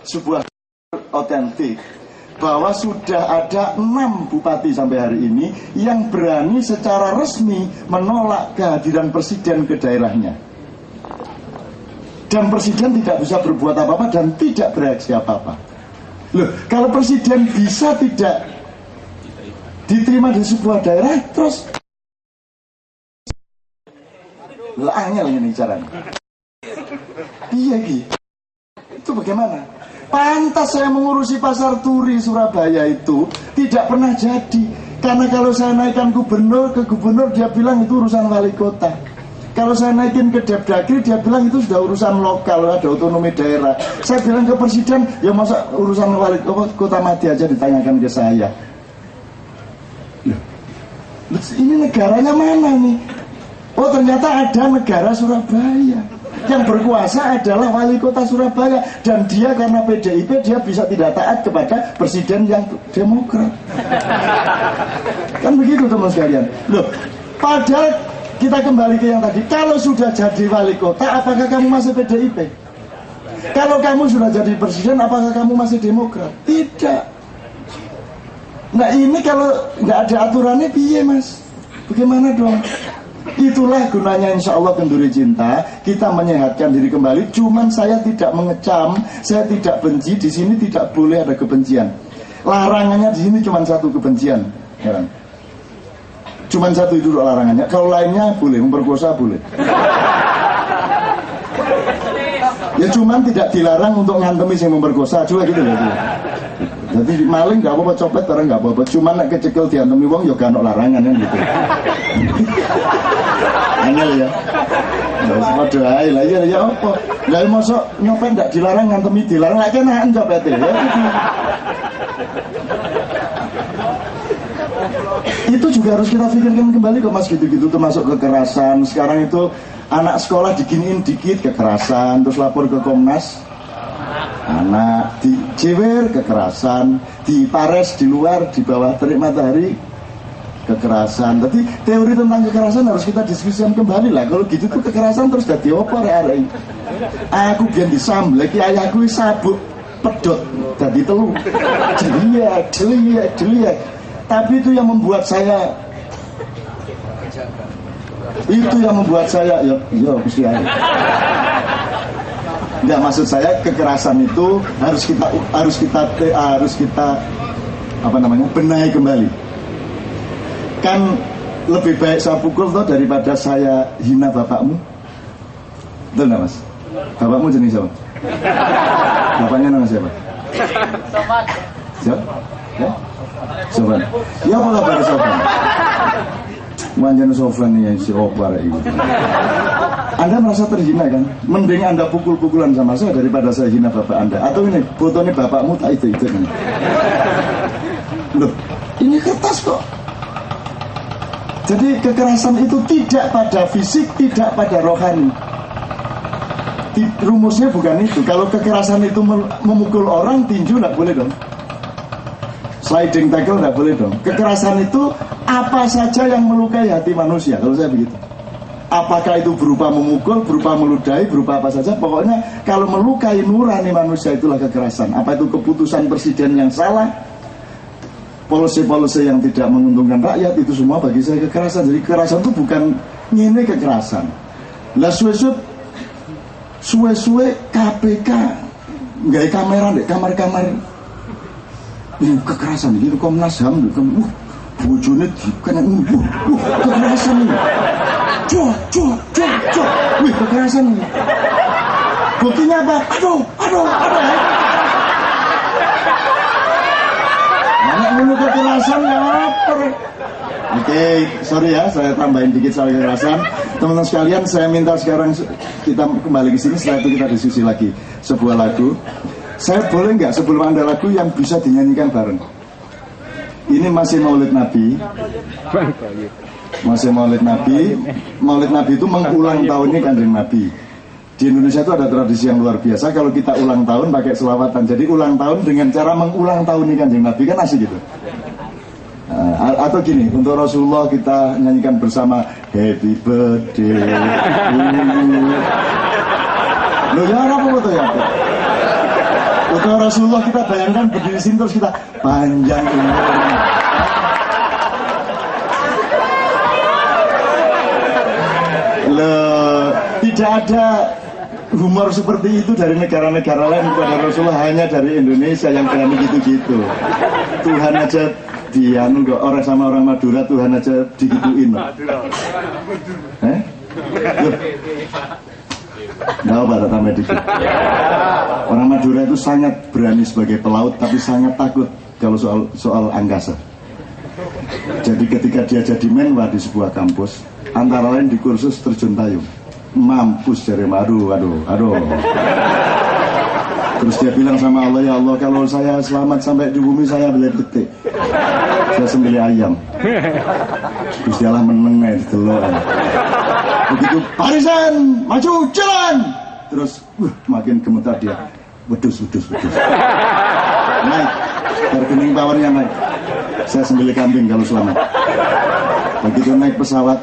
sebuah otentik bahwa sudah ada 6 bupati sampai hari ini yang berani secara resmi menolak kehadiran presiden ke daerahnya. Dan presiden tidak bisa berbuat apa-apa dan tidak bereaksi apa-apa. Loh, kalau presiden bisa tidak diterima di sebuah daerah, terus angel ini caranya. Iya gitu. Itu bagaimana? Pantas saya mengurusi pasar turi Surabaya itu tidak pernah jadi. Karena kalau saya naikkan gubernur ke gubernur, dia bilang itu urusan wali kota. Kalau saya naikin ke Depdagri, dia bilang itu sudah urusan lokal, ada otonomi daerah. Saya bilang ke presiden, ya masa urusan wali kota Mati aja ditanyakan ke saya. Ini negaranya mana nih? Oh, ternyata ada negara Surabaya. Yang berkuasa adalah wali kota Surabaya. Dan dia karena PDIP, dia bisa tidak taat kepada presiden yang Demokrat. Kan begitu teman sekalian. Loh, padahal kita kembali ke yang tadi. Kalau sudah jadi wali kota, apakah kamu masih PDIP? Kalau kamu sudah jadi presiden, apakah kamu masih Demokrat? Tidak. Nah ini kalau nggak ada aturannya, piye mas? Bagaimana dong? Itulah gunanya insya Allah Kenduri Cinta, kita menyehatkan diri kembali. Cuman saya tidak mengecam, saya tidak benci. Di sini tidak boleh ada kebencian. Larangannya di sini cuma satu, kebencian. Ya kan? Cuman satu itu larangannya. Kalau lainnya boleh, memperkosa boleh. Ya cuman tidak dilarang untuk ngantemi yang memperkosa juga gitu ya. Jadi maling nggak apa-apa, copet orang nggak apa-apa. Cuman nek kecekel diantemi wong ya gak ono larangan kan gitu. Angel ya. Nah, doa lah ya apa? Lah mosok nyopet ndak dilarang, ngantemi dilarang, lek enak copete ya. Itu juga harus kita pikirkan kembali kok mas, gitu-gitu termasuk kekerasan. Sekarang itu anak sekolah diginiin dikit kekerasan, terus lapor ke Komnas. Anak di jewer kekerasan, di pares di luar, di bawah terik matahari kekerasan. Tapi teori tentang kekerasan harus kita diskusikan kembali lah. Kalau gitu tuh kekerasan terus jadi apa rek-rek? Aku biar disambel lagi ayahku sabuk pedot jadi telu. Jeliak. Tapi itu yang membuat saya ya mesti ada. Enggak, maksud saya kekerasan itu harus kita benahi kembali. Kan lebih baik saya pukul toh daripada saya hina bapakmu. Betul enggak mas? Bapakmu jenis siapa? Bapaknya nama siapa? Sobat. Siapa? Ya? Sobat. Ya apa kabar Sobat? Manjan Sofan ya si Opar itu. Anda merasa terhina kan? Mending Anda pukul-pukulan sama saya daripada saya hina bapak Anda. Atau ini fotonya bapakmu tak itu kan? Loh, ini kertas kok. Jadi kekerasan itu tidak pada fisik, tidak pada rohani. Rumusnya bukan itu. Kalau kekerasan itu memukul orang, tinju tidak boleh dong. Sliding tackle tidak boleh dong. Kekerasan itu apa saja yang melukai hati manusia, kalau saya begitu. Apakah itu berupa memukul, berupa meludahi, berupa apa saja. Pokoknya kalau melukai nurani manusia itulah kekerasan. Apa itu keputusan presiden yang salah, polisi-polisi yang tidak menguntungkan rakyat, itu semua bagi saya kekerasan. Jadi kekerasan itu bukan ngene kekerasan. Lah suwe-suwe KPK nggak kamera deh, kamar-kamar ini kekerasan gitu. Komnas HAM bojone dikena kekerasan ini. Cok. Wih, kekerasan ini. Buktinya apa? Aduh. Mana mulu kekerasan ya apa? Oke, sorry ya, saya tambahin dikit soal kekerasan. Teman-teman sekalian, saya minta sekarang kita kembali ke sini. Setelah itu kita diskusi lagi sebuah lagu. Saya boleh nggak sebelum ada lagu yang bisa dinyanyikan bareng? Ini masih Maulid Nabi. Maulid Nabi itu mengulang tahunnya Kanjeng Nabi. Di Indonesia itu ada tradisi yang luar biasa. Kalau kita ulang tahun pakai selawatan. Jadi ulang tahun dengan cara mengulang tahunnya Kanjeng Nabi, kan asik gitu. Atau gini, untuk Rasulullah kita nyanyikan bersama Happy Birthday. Loh ya apa tuh ya? Untuk Rasulullah kita bayangkan berdiri sini terus kita panjang umur. Loh, tidak ada humor seperti itu dari negara-negara lain kepada Rasulullah, hanya dari Indonesia yang berani gitu-gitu. Tuhan aja dianu kok, orang sama orang Madura Tuhan aja digituin. Loh. Nggak apa tambah dikit. Orang Madura itu sangat berani sebagai pelaut, tapi sangat takut kalau soal angkasa. Jadi ketika dia jadi menwa di sebuah kampus, antara lain di kursus terjun payung, mampus dari aduh. Terus dia bilang sama Allah, ya Allah, kalau saya selamat sampai di bumi saya beli petik, saya sembelih ayam. Terus dia lah meneng di telur. Begitu barisan maju jalan, terus makin gemetar dia, wedus. Naik, bargaining powernya naik. Saya sembelih kambing kalau selamat. Begitu naik pesawat,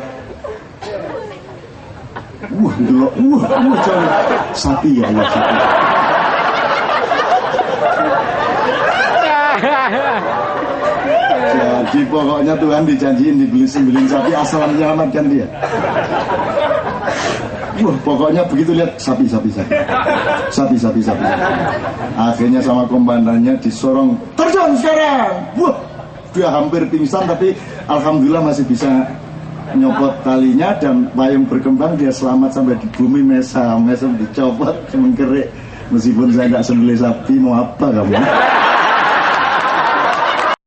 delok, jauh. Sapi ya Allah, sapi. Jadi pokoknya Tuhan dijanjiin dibeli sapi asal menyelamatkan dia. Pokoknya begitu lihat sapi. Akhirnya sama komandannya disorong, terjun sekarang. Dia hampir pingsan tapi alhamdulillah masih bisa nyopot talinya dan payung berkembang, dia selamat sampai di bumi. Mesem dicopot, cuma kerik. Meskipun saya tidak sembelih sapi, mau apa kamu?